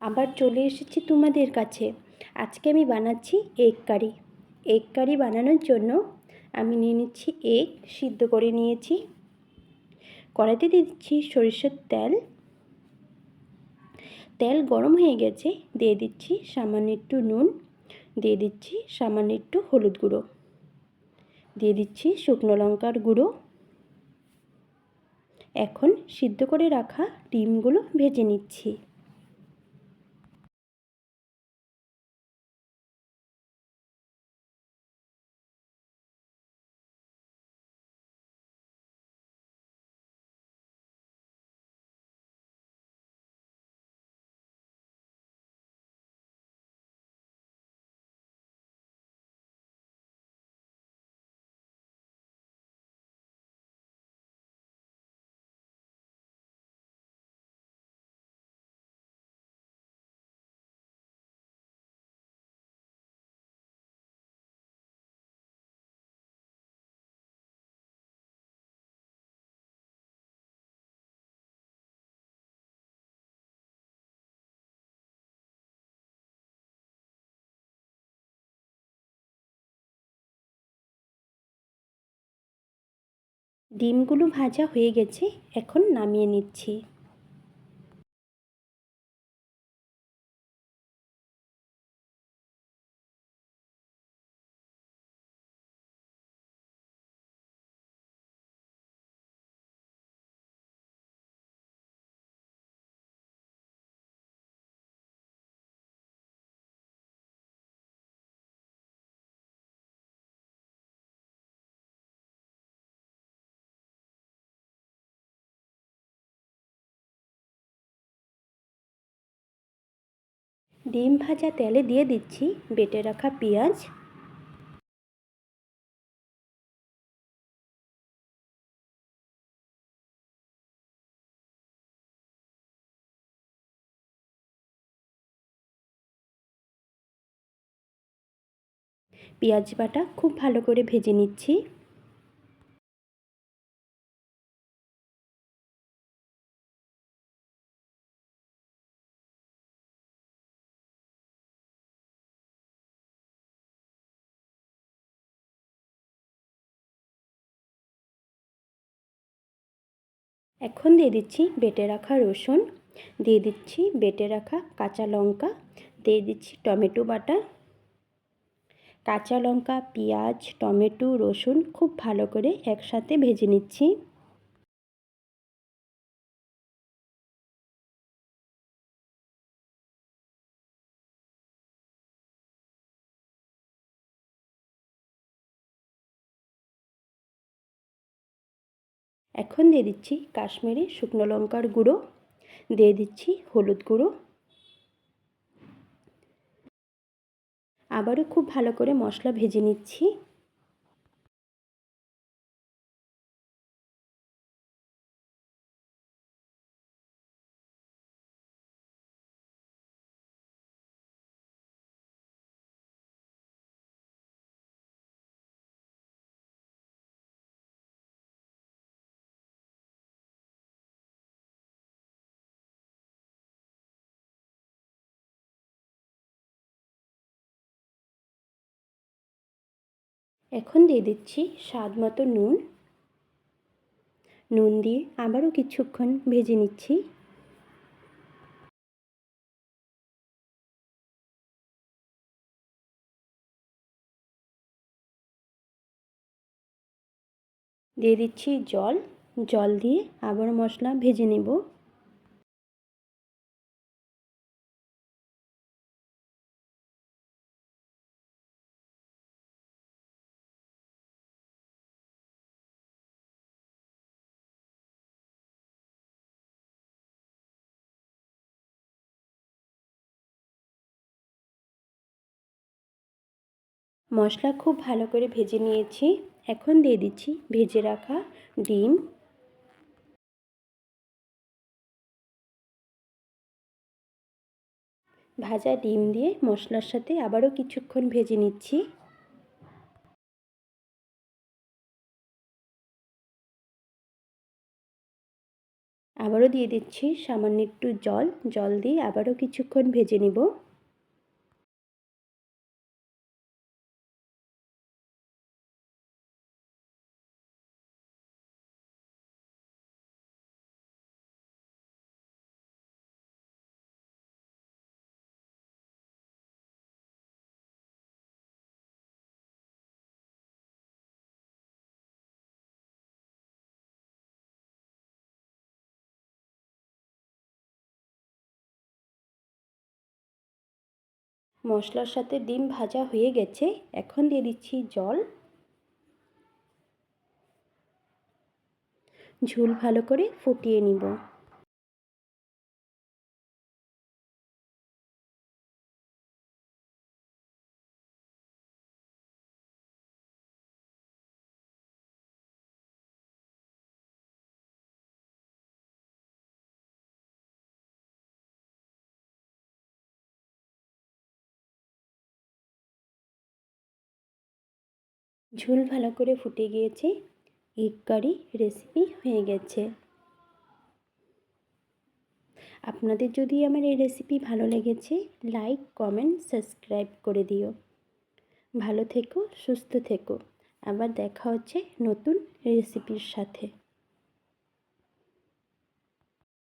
আবার চলে এসেছি তোমাদের কাছে। আজকে আমি বানাচ্ছি এগ কারি। এগ কারি বানানোর জন্য আমি নিয়ে নিচ্ছি এগ, সিদ্ধ করে নিয়েছি। কড়াইতে দিয়ে দিচ্ছি সরিষার তেল। তেল গরম হয়ে গেছে, দিয়ে দিচ্ছি সামান্য একটু নুন, দিয়ে দিচ্ছি সামান্য একটু হলুদ গুঁড়ো, দিয়ে দিচ্ছি শুকনো লঙ্কার গুঁড়ো। এখন সিদ্ধ করে রাখা ডিমগুলো ভেজে নিচ্ছি। ডিমগুলো ভাজা হয়ে গেছে, এখন নামিয়ে নিচ্ছি। ডিম ভাজা তেলে দিয়ে দিচ্ছি বেটে রাখা পেঁয়াজ, পেঁয়াজ বাটা খুব ভালো করে ভেজে নিচ্ছি। এখন দিয়ে দিচ্ছি বেটে রাখা রসুন, দিয়ে দিচ্ছি বেটে রাখা কাঁচা লঙ্কা, দিয়ে দিচ্ছি টমেটো বাটা। কাঁচা লঙ্কা, পেঁয়াজ, টমেটো, রসুন খুব ভালো করে একসাথে ভেজে নিচ্ছি। এখন দিয়ে দিচ্ছি কাশ্মীরি শুকনো লঙ্কার গুঁড়ো, দিয়ে দিচ্ছি হলুদ গুঁড়ো। আবারও খুব ভালো করে মশলা ভেজে নিচ্ছি। এখন দিয়ে দিচ্ছি স্বাদ মতো নুন, নুন দিয়ে আবারও কিছুক্ষণ ভেজে নিচ্ছি। দিয়ে দিচ্ছি জল, জল দিয়ে আবারও মশলা ভেজে নেব। মশলা খুব ভালো করে ভেজে নিয়েছি। এখন দিয়ে দিচ্ছি ভেজে রাখা ডিম। ভাজা ডিম দিয়ে মশলার সাথে আবারও কিছুক্ষণ ভেজে নিচ্ছি। আবারও দিয়ে দিচ্ছি সামান্য একটু জল দিয়ে আবারও কিছুক্ষণ ভেজে নেব। মশলার সাথে ডিম ভাজা হয়ে গেছে, এখন দিয়ে দিচ্ছি জল। ঝোল ভালো করে ফুটিয়ে নিব। ঝোল ভালো করে ফুটে গিয়েছে, এগ কারি রেসিপি হয়ে গেছে। আপনাদের যদি আমার এই রেসিপি ভালো লেগেছে, লাইক কমেন্ট সাবস্ক্রাইব করে দিও। ভালো থেকো, সুস্থ থেকো। আবার দেখা হচ্ছে নতুন রেসিপির সাথে।